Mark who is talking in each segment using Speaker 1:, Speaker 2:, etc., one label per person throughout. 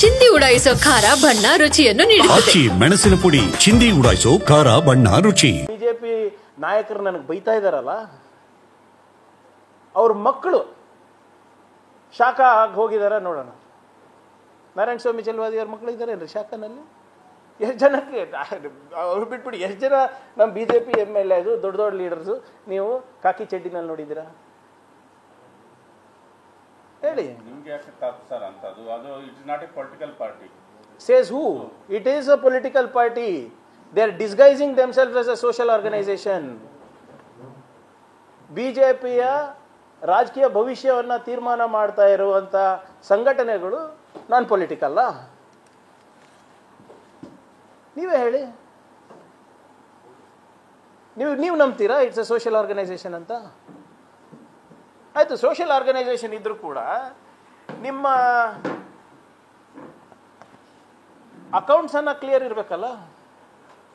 Speaker 1: ಚಿಂದಿ ಉಡಾಯಿಸೋ ಖಾರ ಬಣ್ಣ ರುಚಿಯನ್ನು ನೀಡುತ್ತದೆ.
Speaker 2: ಮೆಣಸಿನ ಪುಡಿ ಚಿಂದಿ ಉಡಾಯಿಸೋ ಖಾರ ಬಣ್ಣ ರುಚಿ.
Speaker 3: ಬಿಜೆಪಿ ನಾಯಕರು ನನಗೆ ಬೈತಾ ಇದ್ದಾರಲ್ಲ, ಅವ್ರ ಮಕ್ಕಳು ಶಾಖ ಆಗಿ ಹೋಗಿದಾರ ನೋಡೋಣ. ನಾರಾಯಣ ಸ್ವಾಮಿ ಚೆಲುವಾದಿ ಅವ್ರ ಮಕ್ಕಳು ಇದ್ದಾರೇನ್ರಿ ಶಾಖನಲ್ಲಿ? ಎಷ್ಟು ಜನಕ್ಕೆ ಅವ್ರು ಬಿಟ್ಬಿಡಿ, ಎಷ್ಟು ಜನ ನಮ್ಮ ಬಿಜೆಪಿ MLA ಅದು ದೊಡ್ಡ ದೊಡ್ಡ ಲೀಡರ್ಸು ನೀವು ಕಾಕಿ ಚಡ್ಡಿನಲ್ಲಿ ನೋಡಿದ್ದೀರಾ ಹೇಳಿ? Says who? It is a political party. They are disguising themselves as a social organization. ಬಿಜೆಪಿಯ ರಾಜಕೀಯ ಭವಿಷ್ಯವನ್ನ ತೀರ್ಮಾನ ಮಾಡ್ತಾ ಇರುವಂತ ಸಂಘಟನೆಗಳು ನಾನ್ ಪೊಲಿಟಿಕಲ್ಲ. ನೀವೇ ಹೇಳಿ, ನೀವು ನಂಬ್ತೀರಾ ಇಟ್ಸ್ ಅ ಸೋಷಿಯಲ್ ಆರ್ಗನೈಸೇಷನ್ ಅಂತ? ಆಯ್ತು, ಸೋಷಿಯಲ್ ಆರ್ಗನೈಸೇಷನ್ ಇದ್ರೂ ಕೂಡ ನಿಮ್ಮ ಅಕೌಂಟ್ಸ್ ಅನ್ನ ಕ್ಲಿಯರ್ ಇರಬೇಕಲ್ಲ.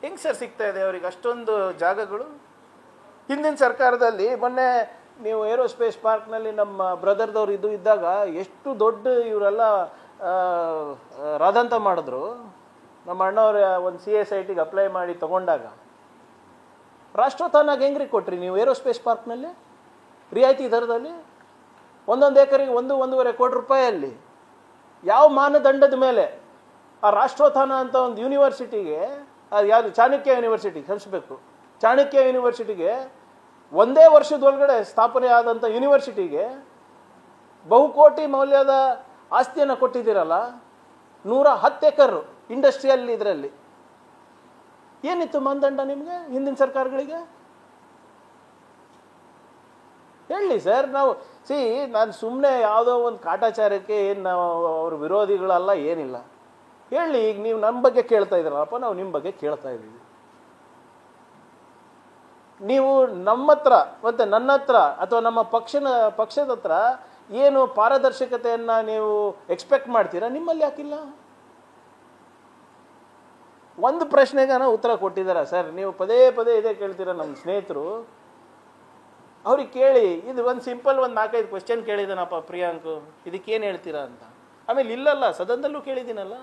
Speaker 3: ಹೆಂಗ್ ಸರ್ ಸಿಗ್ತಾ ಇದೆ ಅವ್ರಿಗೆ ಅಷ್ಟೊಂದು ಜಾಗಗಳು? ಹಿಂದಿನ ಸರ್ಕಾರದಲ್ಲಿ ಮೊನ್ನೆ ನೀವು ಏರೋಸ್ಪೇಸ್ ಪಾರ್ಕ್ನಲ್ಲಿ ನಮ್ಮ ಬ್ರದರ್ದವ್ರು ಇದ್ದಾಗ ಎಷ್ಟು ದೊಡ್ಡ ಇವರೆಲ್ಲ ರಾದಂತ ಮಾಡಿದ್ರು. ನಮ್ಮ ಅಣ್ಣವ್ರ ಒಂದು CSITಗೆ ಅಪ್ಲೈ ಮಾಡಿ ತಗೊಂಡಾಗ ರಾಷ್ಟ್ರೋತ್ಥಾನಾಗ ಹೆಂಗ್ರಿ ಕೊಟ್ರಿ ನೀವು ಏರೋಸ್ಪೇಸ್ ಪಾರ್ಕ್ನಲ್ಲಿ ರಿಯಾಯಿತಿ ದರದಲ್ಲಿ? ಒಂದೊಂದು ಎಕರೆಗೆ 1-1.5 ಕೋಟಿ ರೂಪಾಯಲ್ಲಿ. ಯಾವ ಮಾನದಂಡದ ಮೇಲೆ ಆ ರಾಷ್ಟ್ರೋತ್ಥಾನ ಅಂತ ಒಂದು ಯೂನಿವರ್ಸಿಟಿಗೆ, ಅದು ಯಾವುದು ಚಾಣಕ್ಯ ಯೂನಿವರ್ಸಿಟಿ ಹಂಚಬೇಕು, ಚಾಣಕ್ಯ ಯೂನಿವರ್ಸಿಟಿಗೆ ಒಂದೇ ವರ್ಷದೊಳಗಡೆ ಸ್ಥಾಪನೆ ಆದಂಥ ಯೂನಿವರ್ಸಿಟಿಗೆ ಬಹುಕೋಟಿ ಮೌಲ್ಯದ ಆಸ್ತಿಯನ್ನು ಕೊಟ್ಟಿದ್ದೀರಲ್ಲ, 110 ಎಕರ್ ಇಂಡಸ್ಟ್ರಿಯಲ್ ಇದರಲ್ಲಿ. ಏನಿತ್ತು ಮಾನದಂಡ ನಿಮಗೆ ಹಿಂದಿನ ಸರ್ಕಾರಗಳಿಗೆ? ಹೇಳಿ ಸರ್. ನಾನು ಸುಮ್ಮನೆ ಯಾವುದೋ ಒಂದು ಕಾಟಾಚಾರಕ್ಕೆ ಏನು ನಾವು ಅವ್ರ ವಿರೋಧಿಗಳಲ್ಲ, ಏನಿಲ್ಲ. ಹೇಳಿ, ಈಗ ನೀವು ನಮ್ಮ ಬಗ್ಗೆ ಕೇಳ್ತಾ ಇದ್ದೀರಲ್ಲಪ್ಪ, ನಾವು ನಿಮ್ಮ ಬಗ್ಗೆ ಕೇಳ್ತಾ ಇದ್ದೀವಿ. ನೀವು ನಮ್ಮ ಹತ್ರ ಮತ್ತೆ ನನ್ನ ಹತ್ರ ಅಥವಾ ನಮ್ಮ ಪಕ್ಷದ ಹತ್ರ ಏನು ಪಾರದರ್ಶಕತೆಯನ್ನ ನೀವು ಎಕ್ಸ್ಪೆಕ್ಟ್ ಮಾಡ್ತೀರಾ? ನಿಮ್ಮಲ್ಲಿ ಯಾಕಿಲ್ಲ? ಒಂದು ಪ್ರಶ್ನೆಗೆ ಉತ್ತರ ಕೊಟ್ಟಿದ್ದಾರ ಸರ್? ನೀವು ಪದೇ ಪದೇ ಇದೇ ಕೇಳ್ತೀರಾ. ನಮ್ಮ ಸ್ನೇಹಿತರು ಅವ್ರಿಗೆ ಕೇಳಿ, ಇದು ಒಂದು ಸಿಂಪಲ್ 4-5 ಕ್ವೆಶ್ಚನ್ ಕೇಳಿದಾನಪ್ಪ ಪ್ರಿಯಾಂಕ್, ಇದಕ್ಕೇನು ಹೇಳ್ತೀರಾ ಅಂತ. ಆಮೇಲೆ ಇಲ್ಲಲ್ಲ, ಸದನದಲ್ಲೂ ಕೇಳಿದ್ದೀನಲ್ಲ.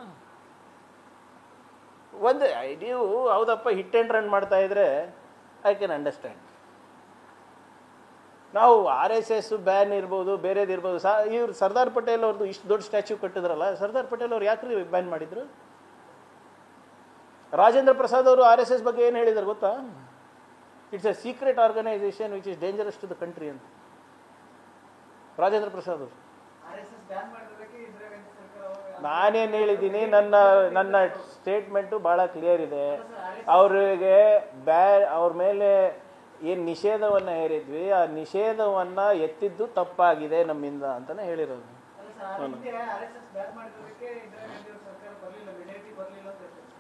Speaker 3: ನೀವು ಹೌದಪ್ಪ ಹಿಟ್ ಆ್ಯಂಡ್ ರನ್ ಮಾಡ್ತಾ ಇದ್ರೆ ಐ ಕ್ಯಾನ್ ಅಂಡರ್ಸ್ಟ್ಯಾಂಡ್. ನಾವು RSS ಬ್ಯಾನ್ ಇರ್ಬೋದು, ಬೇರೆದಿರ್ಬೋದು. ಇವ್ರು ಸರ್ದಾರ್ ಪಟೇಲ್ ಅವ್ರದ್ದು ಇಷ್ಟು ದೊಡ್ಡ ಸ್ಟ್ಯಾಚ್ಯೂ ಕಟ್ಟಿದ್ರಲ್ಲ, ಸರ್ದಾರ್ ಪಟೇಲ್ ಅವ್ರು ಯಾಕ್ರಿ ಬ್ಯಾನ್ ಮಾಡಿದ್ರು? ರಾಜೇಂದ್ರ ಪ್ರಸಾದ್ ಅವರು RSS ಬಗ್ಗೆ ಏನು ಹೇಳಿದ್ರು ಗೊತ್ತಾ? It's a secret organisation which is dangerous to the country ಅಂತ ರಾಜೇಂದ್ರ ಪ್ರಸಾದ್ ಅವರು. ನಾನೇನು ಹೇಳಿದ್ದೀನಿ, ನನ್ನ ಸ್ಟೇಟ್ಮೆಂಟು ಭಾಳ ಕ್ಲಿಯರ್ ಇದೆ. ಅವರಿಗೆ ಅವ್ರ ಮೇಲೆ ಏನು ನಿಷೇಧವನ್ನು ಹೇರಿದ್ವಿ, ಆ ನಿಷೇಧವನ್ನು ಎತ್ತಿದ್ದು ತಪ್ಪಾಗಿದೆ ನಮ್ಮಿಂದ ಅಂತಾನೆ ಹೇಳಿರೋದು.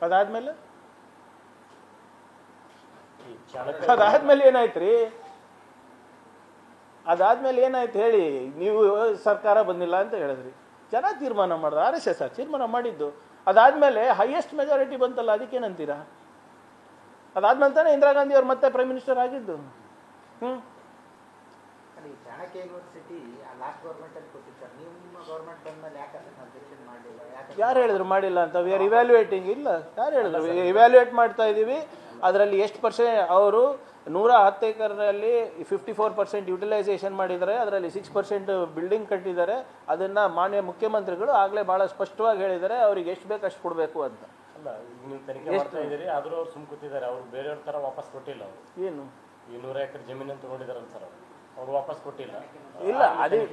Speaker 3: ಅದಾದ್ಮೇಲೆ ಏನಾಯ್ತ್ರಿ? ಅದಾದ್ಮೇಲೆ ಏನಾಯ್ತು ಹೇಳಿ? ನೀವು ಸರ್ಕಾರ ಬಂದಿಲ್ಲ ಅಂತ ಹೇಳಿದ್ರಿ, ಜನ ತೀರ್ಮಾನ ಮಾಡಿದ್ರು, RSS ತೀರ್ಮಾನ ಮಾಡಿದ್ದು. ಅದಾದ್ಮೇಲೆ ಹೈಯೆಸ್ಟ್ ಮೆಜಾರಿಟಿ ಬಂತಲ್ಲ, ಅದಕ್ಕೇನಂತೀರಾ? ಅದಾದ್ಮೇಲೆ ತಾನೇ ಇಂದಿರಾ ಗಾಂಧಿ ಅವ್ರು ಮತ್ತೆ ಪ್ರೈಮ್ ಮಿನಿಸ್ಟರ್ ಆಗಿದ್ದು. ಯಾರು ಹೇಳಿದ್ರು ಮಾಡಿಲ್ಲ ಅಂತ? We are evaluating. ಇಲ್ಲ, ಯಾರು ಹೇಳಿದ್ರು? ಇವ್ಯಾಲ್ಯೂಯೇಟ್ ಮಾಡ್ತಾ ಇದ್ದೀವಿ. ಅದರಲ್ಲಿ ಎಷ್ಟು % ಅವರು 110 ಎಕರ್ನಲ್ಲಿ 54% ಯುಟಿಲೈಸೇಷನ್ ಮಾಡಿದ್ದಾರೆ. ಅದರಲ್ಲಿ 6% ಬಿಲ್ಡಿಂಗ್ ಕಟ್ಟಿದ್ದಾರೆ. ಅದನ್ನು ಮಾನ್ಯ ಮುಖ್ಯಮಂತ್ರಿಗಳು ಆಗಲೇ ಭಾಳ ಸ್ಪಷ್ಟವಾಗಿ ಹೇಳಿದ್ದಾರೆ, ಅವ್ರಿಗೆ ಎಷ್ಟು ಬೇಕು ಅಷ್ಟು ಕೊಡಬೇಕು ಅಂತ.
Speaker 4: ಅಲ್ಲ, ನೀವು ತನಿಖೆ ಮಾಡ್ತಾ ಇದ್ದೀರಿ, ಆದರೂ ಅವ್ರು ಸುಮ್ ಕೂತಿದ್ದಾರೆ. ಅವ್ರು ಬೇರೆಯವ್ರ ಥರ ವಾಪಸ್ ಕೊಟ್ಟಿಲ್ಲ. ಅವರು ಏನು 200 ಎಕರೆ ಜಮೀನು ತಗೊಂಡಿದ್ದಾರೆ ಸರ್, ಅವ್ರು ವಾಪಸ್ ಕೊಟ್ಟಿಲ್ಲ.
Speaker 3: ಇಲ್ಲ,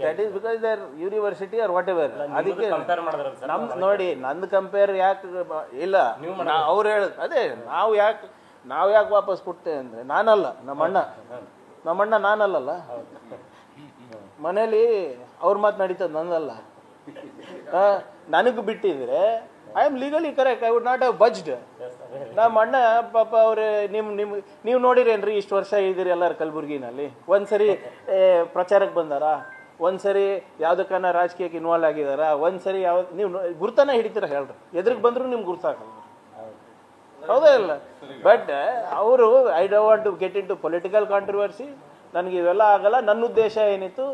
Speaker 3: that is because their university are whatever. ಅದಕ್ಕೆ
Speaker 4: ಕಂಪೇರ್ ಮಾಡಿದ್ರೆ
Speaker 3: ನಮ್ದು ನೋಡಿ, ನಂದು ಕಂಪೇರ್ ಯಾಕೆ ಇಲ್ಲ? ಅವ್ರು ಹೇಳೋದು ಅದೇ, ನಾವು ಯಾಕೆ ವಾಪಸ್ ಕೊಡ್ತೇವೆ ಅಂದರೆ, ನಾನಲ್ಲ, ನಮ್ಮಣ್ಣ ನಾನಲ್ಲಲ್ಲ. ಮನೇಲಿ ಅವ್ರ ಮಾತು ನಡೀತದೆ, ನಂದಲ್ಲ. ನನಗೆ ಬಿಟ್ಟಿದ್ರೆ I am legally correct, I would not have budged. ನಮ್ಮ ಅಣ್ಣ ಪಾಪ ಅವ್ರೆ, ನೀವು ನೋಡಿರೇನ್ರಿ, ಇಷ್ಟು ವರ್ಷ ಇದ್ದೀರಿ ಎಲ್ಲರೂ ಕಲಬುರ್ಗಿನಲ್ಲಿ. ಒಂದ್ಸರಿ ಪ್ರಚಾರಕ್ಕೆ ಬಂದಾರ, ಒಂದ್ಸರಿ ಯಾವುದಕ್ಕನ್ನ ರಾಜಕೀಯಕ್ಕೆ ಇನ್ವಾಲ್ವ್ ಆಗಿದಾರ, ಒಂದ್ಸರಿ ನೀವು ಗುರ್ತನ ಹಿಡಿತೀರ ಹೇಳ್ರಿ. ಎದುರಿಗೆ ಬಂದ್ರು ನಿಮ್ಗೆ ಗುರ್ತಾಗಲ್ಲ, ಹೌದಾ ಇಲ್ಲ? ಬಟ್ ಅವರು I don't want to get into political controversy. ನನಗೆ ಇವೆಲ್ಲ ಆಗಲ್ಲ. ನನ್ನ ಉದ್ದೇಶ ಏನಿತ್ತು,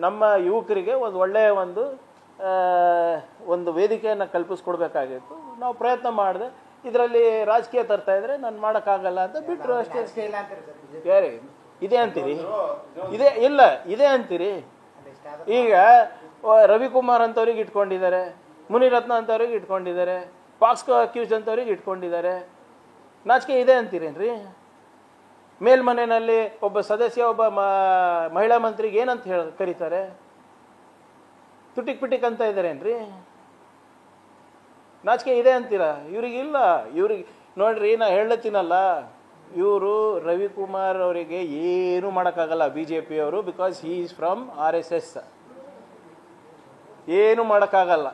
Speaker 3: ನಮ್ಮ ಯುವಕರಿಗೆ ಒಂದು ಒಳ್ಳೆಯ ಒಂದು ಒಂದು ವೇದಿಕೆಯನ್ನು ಕಲ್ಪಿಸ್ಕೊಡ್ಬೇಕಾಗಿತ್ತು. ನಾವು ಪ್ರಯತ್ನ ಮಾಡಿದೆ. ಇದರಲ್ಲಿ ರಾಜಕೀಯ ತರ್ತಾ ಇದ್ರೆ ನಾನು ಮಾಡೋಕ್ಕಾಗಲ್ಲ ಅಂತ ಬಿಟ್ಟರು ಅಷ್ಟೇ. ಯಾರೇ ಇದೆ ಅಂತೀರಿ? ಇದೆ ಅಂತೀರಿ? ಈಗ ರವಿಕುಮಾರ್ ಅಂತವ್ರಿಗೆ ಇಟ್ಕೊಂಡಿದ್ದಾರೆ, ಮುನಿರತ್ನ ಅಂತವ್ರಿಗೆ ಇಟ್ಕೊಂಡಿದ್ದಾರೆ, ಪಾಕ್ಸ್ಕೋ ಅಕ್ಯೂಸ್ ಅಂತವ್ರಿಗೆ ಇಟ್ಕೊಂಡಿದ್ದಾರೆ. ನಾಚಿಕೆ ಇದೆ ಅಂತೀರೇನ್ರಿ? ಮೇಲ್ಮನೆಯಲ್ಲಿ ಒಬ್ಬ ಸದಸ್ಯ, ಒಬ್ಬ ಮಹಿಳಾ ಮಂತ್ರಿಗೆ ಏನಂತ ಕರೀತಾರೆ? ತುಟಿಕ್ ಪಿಟಿಕ್ ಅಂತ ಇದ್ದಾರೇನ್ರಿ? ನಾಚಿಕೆ ಇದೆ ಅಂತೀರಾ? ಇವ್ರಿಗಿಲ್ಲ. ಇವ್ರಿಗೆ ನೋಡ್ರಿ, ನಾ ಹೇಳತ್ತೀನಲ್ಲ, ಇವರು ರವಿಕುಮಾರ್ ಅವರಿಗೆ ಏನು ಮಾಡೋಕ್ಕಾಗಲ್ಲ BJP ಅವರು, because he is from RSS. ಏನು ಮಾಡೋಕ್ಕಾಗಲ್ಲ.